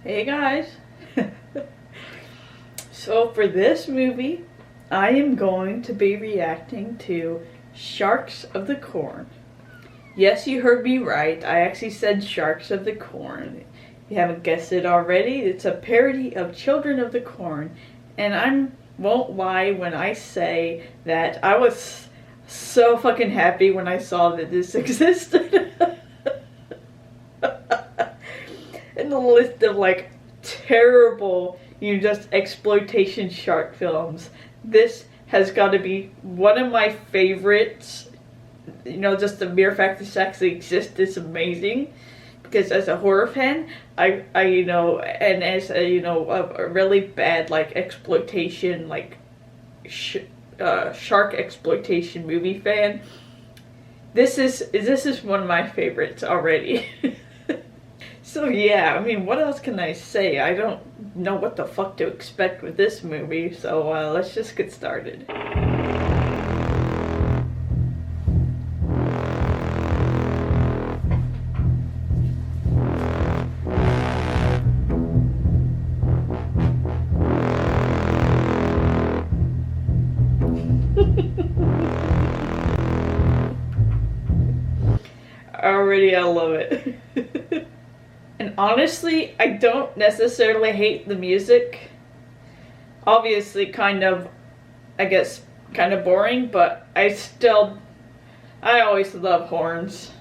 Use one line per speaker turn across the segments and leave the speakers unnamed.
Hey guys. So for this movie, I am going to be reacting to Sharks of the Corn. Yes, you heard me right. I actually said Sharks of the Corn. If you haven't guessed it already, it's a parody of Children of the Corn. And I won't lie when I say that I was so fucking happy when I saw that this existed. In the list of like terrible, just exploitation shark films, this has got to be one of my favorites. Just the mere fact this actually exists is amazing. Because as a horror fan, and as a really bad like exploitation, like shark exploitation movie fan, this is one of my favorites already. So yeah, I mean, what else can I say? I don't know what the fuck to expect with this movie, so let's just get started. Already, I love it. And honestly, I don't necessarily hate the music. Obviously, kind of boring, but I always love horns.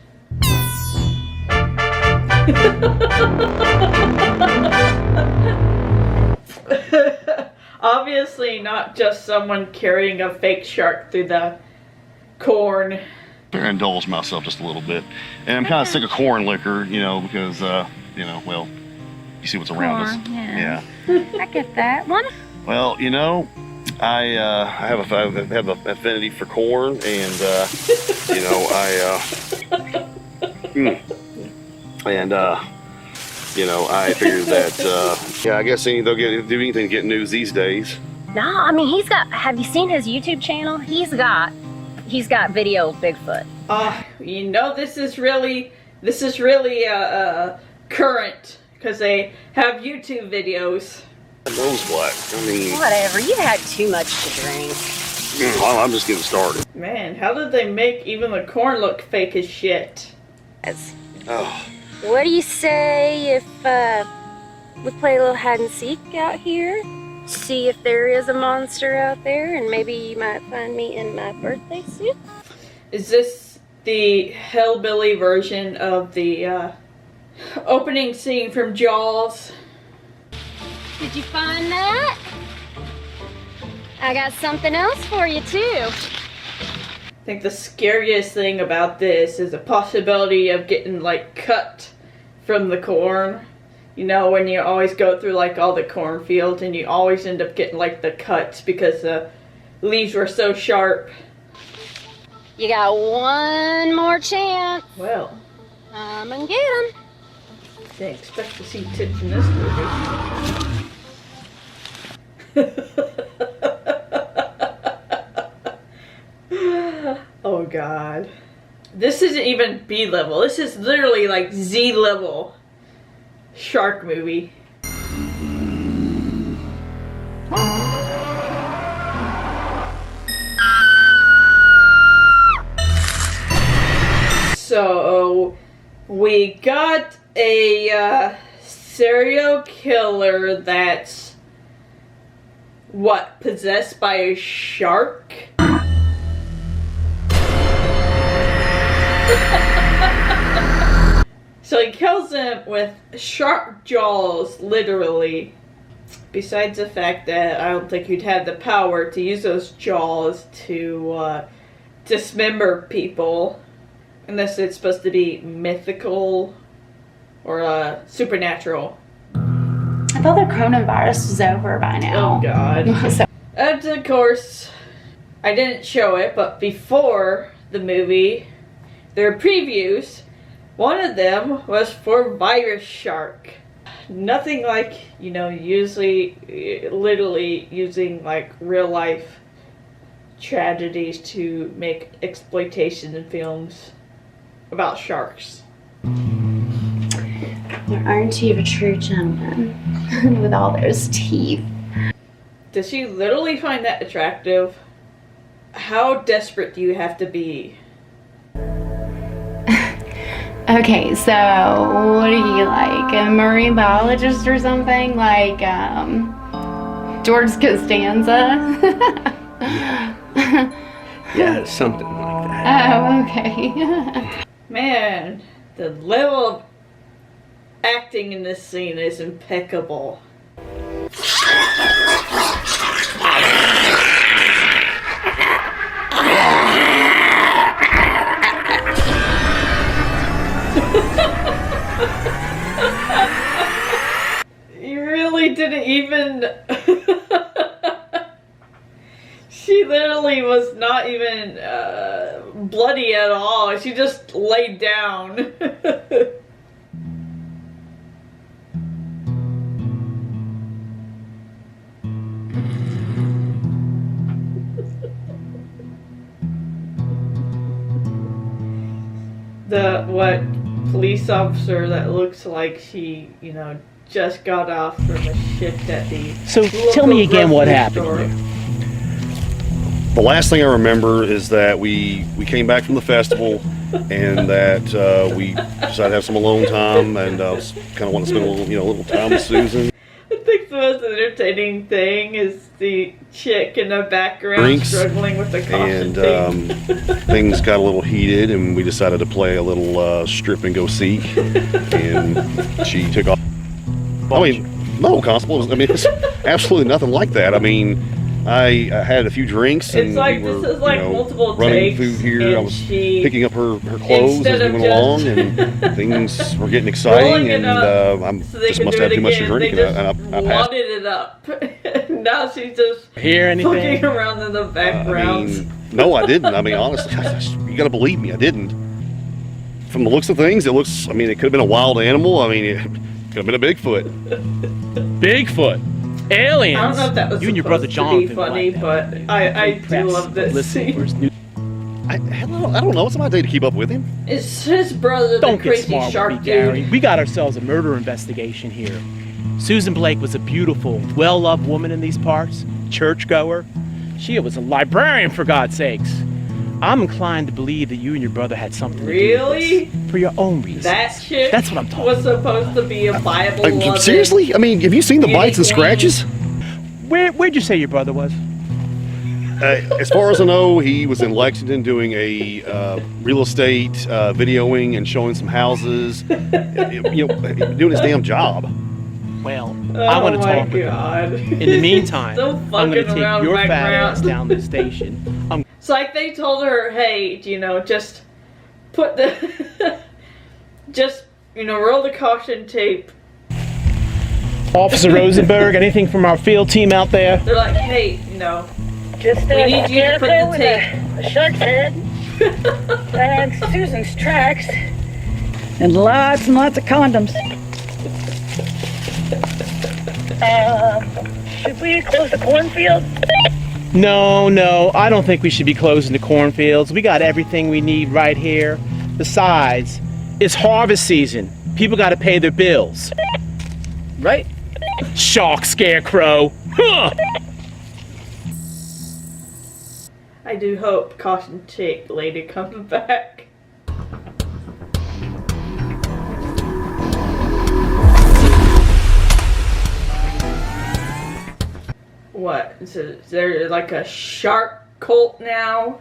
Obviously, not just someone carrying a fake shark through the corn.
I indulge myself just a little bit. And I'm kind of sick of corn liquor, because, well, you see what's around us.
Yeah. I get that one.
Well, I have a affinity for corn, and, I figured that, I guess they'll do anything to get news these days.
No, I mean, have you seen his YouTube channel? He's got video of Bigfoot.
This is really current, because they have YouTube videos.
Nose black. I mean,
Whatever, you've had too much to drink.
Well, I'm just getting started.
Man, how did they make even the corn look fake as shit?
Oh.
What do you say if we play a little hide and seek out here? See if there is a monster out there, and maybe you might find me in my birthday suit.
Is this the hillbilly version of the opening scene from Jaws?
Did you find that? I got something else for you too.
I think the scariest thing about this is the possibility of getting like cut from the corn. When you always go through like all the cornfields and you always end up getting like the cuts because the leaves were so sharp.
You got one more chance.
Well,
I'm gonna get him.
didn't expect to see tits in this movie. Oh god. This isn't even B level. This is literally like Z level shark movie. So we got a serial killer that's possessed by a shark? So he kills him with shark jaws, literally. Besides the fact that I don't think you'd have the power to use those jaws to dismember people. Unless it's supposed to be mythical or supernatural.
I thought the coronavirus was over by now.
Oh god. And of course, I didn't show it, but before the movie, there were previews. One of them was for Virus Shark. Nothing like, usually, literally using like real life tragedies to make exploitation in films about sharks.
There aren't you a true gentleman with all those teeth.
Does she literally find that attractive? How desperate do you have to be?
Okay, so what are you, like a marine biologist or something? Like, George Costanza?
Yeah, something like that.
Oh, okay.
Man, the level of acting in this scene is impeccable. You really didn't even... She literally was not even bloody at all. She just laid down. The police officer that looks like she, just got off from a shift at the
So tell me again what
grocery
happened
store.
here.
The last thing I remember is that we came back from the festival and that we decided to have some alone time, and I was kind of wanting to spend a little time with Susan.
I think the most entertaining thing is the chick in the background
Drinks,
struggling with the caution
And
tape.
things got a little heated, and we decided to play a little strip and go seek. And she took off. I mean, no, Constable. I mean, it's absolutely nothing like that. I mean, I had a few drinks, and
It's like
we were,
this is like multiple
running
takes,
food here.
and
I was
she,
picking up her clothes
instead
as we
of
went along,
just
and things were getting
rolling
exciting,
it
and
up
I
so they
just
could
must
do
have
it
too much to
again.
drink,
They
and
just
I passed.
wadded it up. Now she's just
Hear
fucking
anything?
around in the background.
No, I didn't. I mean, honestly, you got to believe me, I didn't. From the looks of things, it looks. I mean, it could have been a wild animal. I mean, it could have been a Bigfoot.
Bigfoot. Aliens.
I don't know if that was
you and your brother
supposed to be
Jonathan
funny,
like
but
that.
I do
Press.
love this
Listen
scene.
for his new-
I don't know. It's my day to keep up with him.
It's his brother,
Don't
the
get
crazy
smart
shark
with me,
dude.
Gary. We got ourselves a murder investigation here. Susan Blake was a beautiful, well-loved woman in these parts, churchgoer. She was a librarian, for God's sakes. I'm inclined to believe that you and your brother had something to do
Really?
with this, for your own reasons.
That chick
That's what I'm talking
was supposed to be a Bible loving.
Seriously? I mean, have you seen the bites and scratches?
Where'd you say your brother was?
As far as I know, he was in Lexington doing a real estate videoing and showing some houses. Doing his damn job.
Well,
Oh
I want to
my
talk with him.
God.
In the meantime,
Still
I'm going to
fucking
take
around
your fat
background.
ass down to the station.
It's like they told her, hey, just put the, roll the caution tape.
Officer Rosenberg, anything from our field team out there?
They're like, hey,
Just
we need you to put the
with
tape.
a shark's head and Susan's tracks.
And lots of condoms.
Should we close the cornfield?
No, I don't think we should be closing the cornfields. We got everything we need right here. Besides, it's harvest season. People got to pay their bills. Right? Shark scarecrow. Huh.
I do hope caution tape lady comes back. What? Is there like a shark cult now?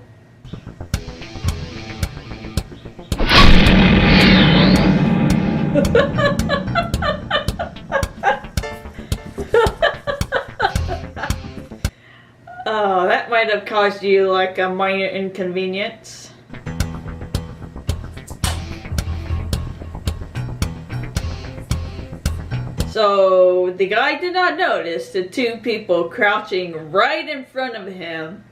Oh, that might have caused you like a minor inconvenience. So the guy did not notice the two people crouching right in front of him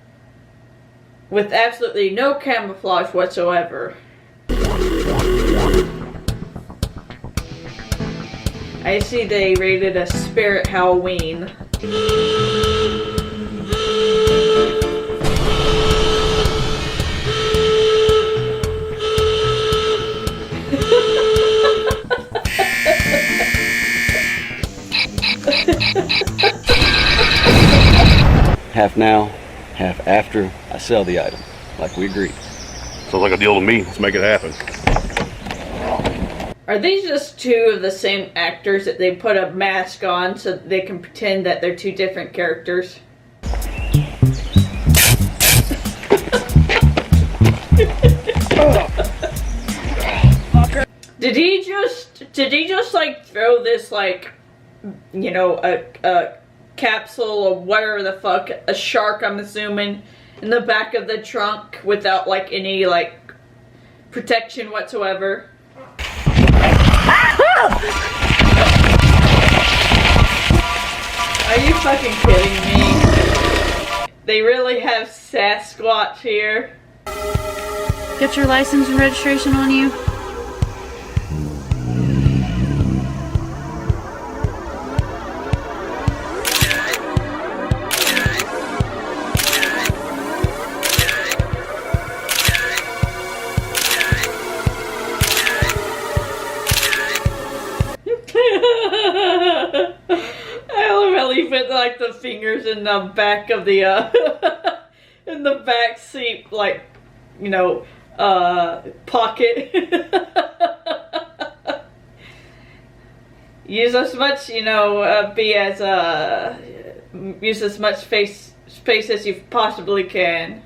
with absolutely no camouflage whatsoever. I see they rated a Spirit Halloween.
Half now, half after I sell the item, like we agreed.
Sounds like a deal to me. Let's make it happen.
Are these just two of the same actors that they put a mask on so that they can pretend that they're two different characters? Did he just like throw this, like, you know, a capsule or whatever the fuck, a shark I'm assuming, in the back of the trunk without like any like protection whatsoever? Are you fucking kidding me? They really have Sasquatch here.
Get your license and registration on you?
I love how he put like the fingers in the back of the in the back seat, like, you know, pocket. Use as much, you know, use as much space as you possibly can.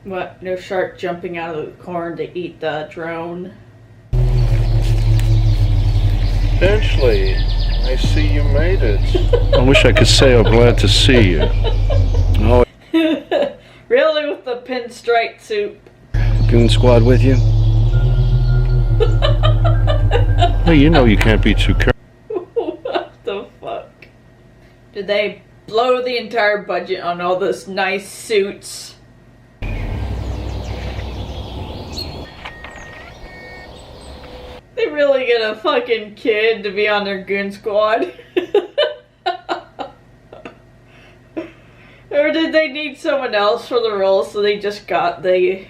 What? No shark jumping out of the corn to eat the drone?
Eventually, I see you made it. I wish I could say I'm glad to see you. Oh,
Really, with the pinstripe soup?
Goon Squad with you? Hey, you know you can't be too careful.
What the fuck? Did they blow the entire budget on all those nice suits? They really get a fucking kid to be on their goon squad? Or did they need someone else for the role, so they just got the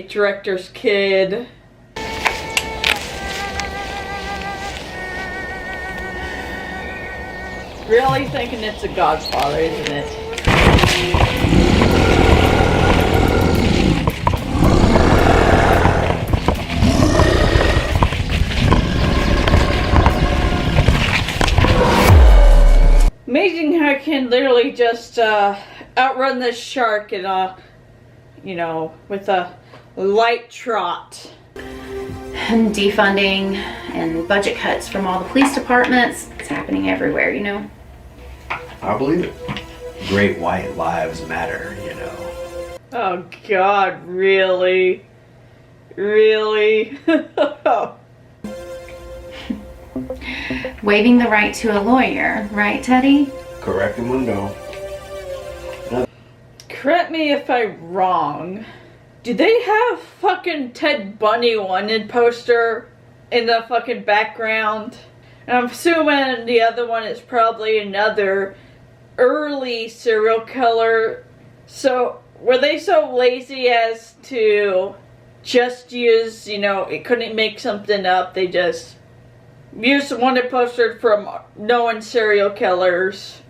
director's kid? Really thinking it's a Godfather, isn't it? Amazing how I can literally just outrun this shark in a, you know, with a light trot.
And defunding and budget cuts from all the police departments. It's happening everywhere, you know.
I believe it. Great white lives matter, you know.
Oh God, really? Really?
Waiving the right to a lawyer, right, Teddy?
Correct the window.
Correct me if I'm wrong. Do they have fucking Ted Bundy wanted poster in the fucking background? And I'm assuming the other one is probably another early serial killer. So, were they so lazy as to just use, you know, it couldn't make something up, they just used the wanted poster from known serial killers?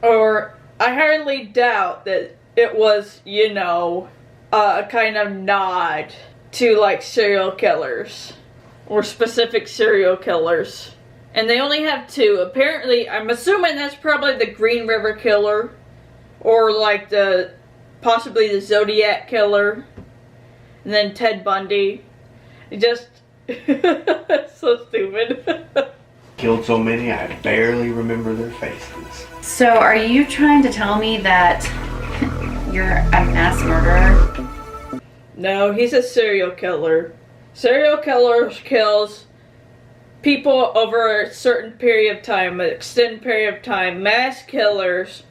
Or, I hardly doubt that it was, you know, a kind of nod to like serial killers or specific serial killers. And they only have two. Apparently, I'm assuming that's probably the Green River Killer or like possibly the Zodiac Killer, and then Ted Bundy. It just so stupid.
Killed so many I barely remember their faces.
So are you trying to tell me that you're a mass murderer?
No, he's a serial killer. Serial killers kills people over a certain period of time, an extended period of time. Mass killers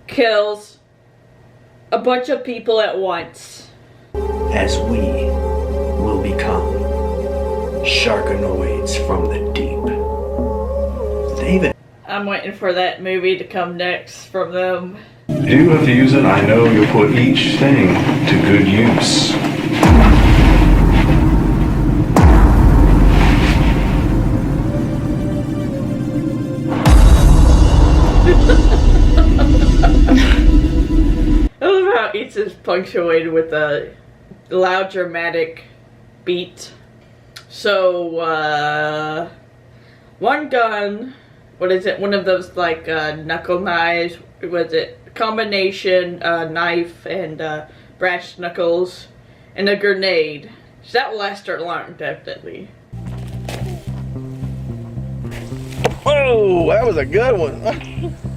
kills a bunch of people at once.
As we will become sharkanoids from the deep. David.
I'm waiting for that movie to come next from them.
Do you have to use it? I know you'll put each thing to good use.
punctuated with a loud dramatic beat. So, one gun, what is it, one of those like knuckle knives, was it combination knife and brass knuckles, and a grenade. So that will last her long, definitely.
Whoa, that was a good one.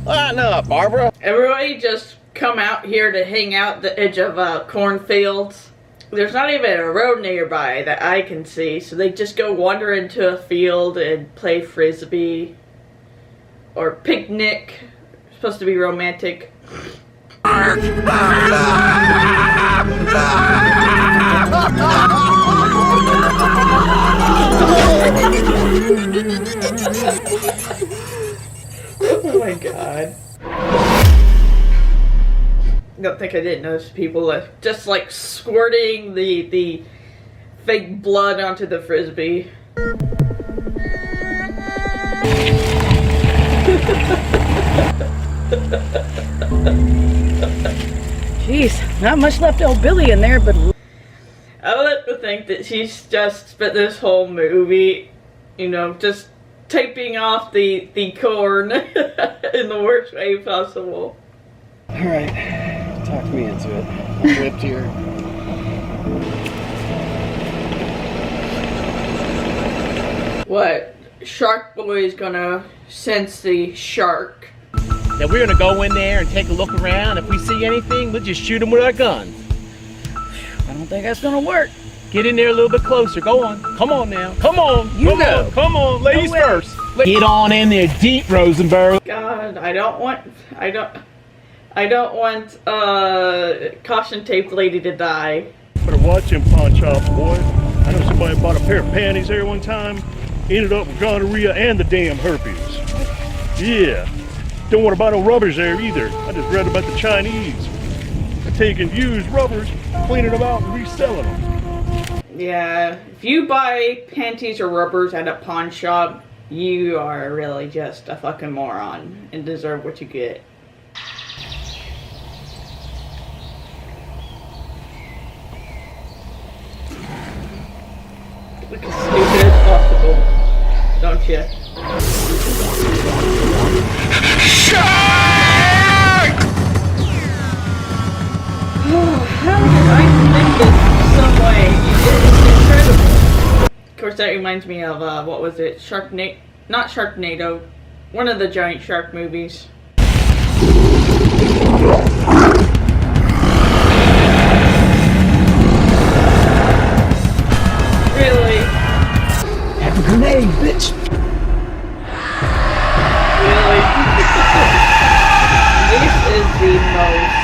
Lighten up, Barbara.
Everybody just come out here to hang out at the edge of cornfields. There's not even a road nearby that I can see, so they just go wander into a field and play frisbee or picnic. It's supposed to be romantic. Oh my god. I don't think I didn't notice people just like squirting the fake blood onto the frisbee.
Jeez, not much left old Billy in there, but
I like to think that she's just spent this whole movie, you know, just taping off the corn in the worst way possible.
Alright, talk me into it. I'm whipped here.
What? Shark Boy is gonna sense the shark.
Now we're gonna go in there and take a look around. If we see anything, we'll just shoot them with our guns.
I don't think that's gonna work.
Get in there a little bit closer. Go on. Come on now. Come on.
You
Come
go.
on. Come on. Ladies
way.
first. Get on in there deep, Rosenberg.
God, I don't want caution tape lady to die.
Better watch him pawn shops, boy. I know somebody bought a pair of panties there one time, ended up with gonorrhea and the damn herpes. Yeah. Don't want to buy no rubbers there either. I just read about the Chinese. They're taking used rubbers, cleaning them out and reselling them.
Yeah, if you buy panties or rubbers at a pawn shop, you are really just a fucking moron and deserve what you get. Look as stupid as possible, don't you? How did I think this some way? It's incredible. Of course, that reminds me of, what was it? Not Sharknado. One of the giant shark movies. Really?
Have a grenade, bitch!
Really? This is the most...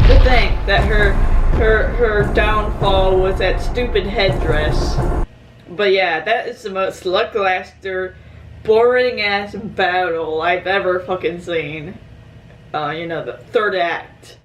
To think that her downfall was that stupid headdress. But yeah, that is the most lackluster, boring ass battle I've ever fucking seen. You know, the third act.